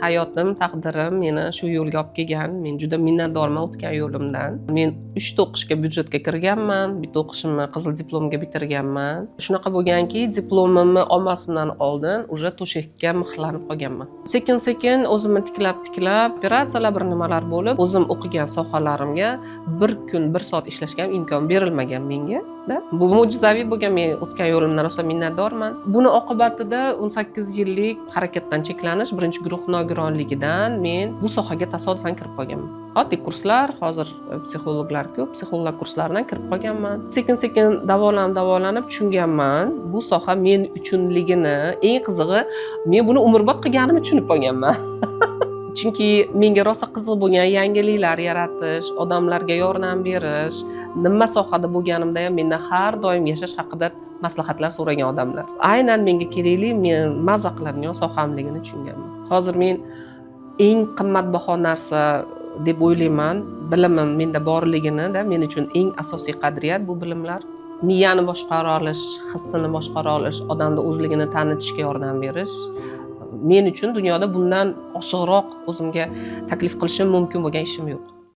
Hayotim, taqdirim meni shu yo'lga olib kelgan. Men juda minnatdorman o'tgan yo'limdan. Men 3 o'qishga byudjetga kirganman. Bitta o'qishimni qizil diplomga bitirganman. Shunaqa bo'lganki, diplomimni olmasimdan oldin уже to'shakka mixlanib qolganman. Sekin-sekin o'zimni tiklab, operatsiyalar bir nimalar bo'lib, o'zim o'qigan sohalarimga bir kun, 1 soat ishlashga ham imkon berilmagan menga. Bu mo'jizaviy bo'lgan. Men o'tgan yo'limdan rosa minnatdorman. Buni oqibatida 18 yillik harakatdan cheklanish birinchi guruh nogironligidan men bu sohaga tasodifan kirib qolganman. Oddiy kurslar, hozir psixologlar ko'p, psixolog kurslaridan kirib qolganman. Sekin-sekin davolanib tushunganman. Bu soha men uchunligini, eng qizig'i, men buni umrbod qilganimni tushunib qolganman. Chunki menga rosa qiziq bo'lgan yangiliklar yaratish, odamlarga yordam berish, nima sohada bo'lganimda ham mendan har doim yashash haqida maslahatlar so'ragan odamlar. Aynan menga kerakli, men mazza qiladigan sohamligini tushunganman. Hozir men eng qimmatbaho narsa deb o'ylayman, bilimim menda borligini, men uchun eng asosiy qadriyat bu bilimlar. Miyani boshqara olish, hissini boshqara olish, odamni o'zligini tanitishga yordam berish. Men uchun dunyoda bundan oshiqroq o'zimga taklif qilishim mumkin bo'lgan ishim yo'q.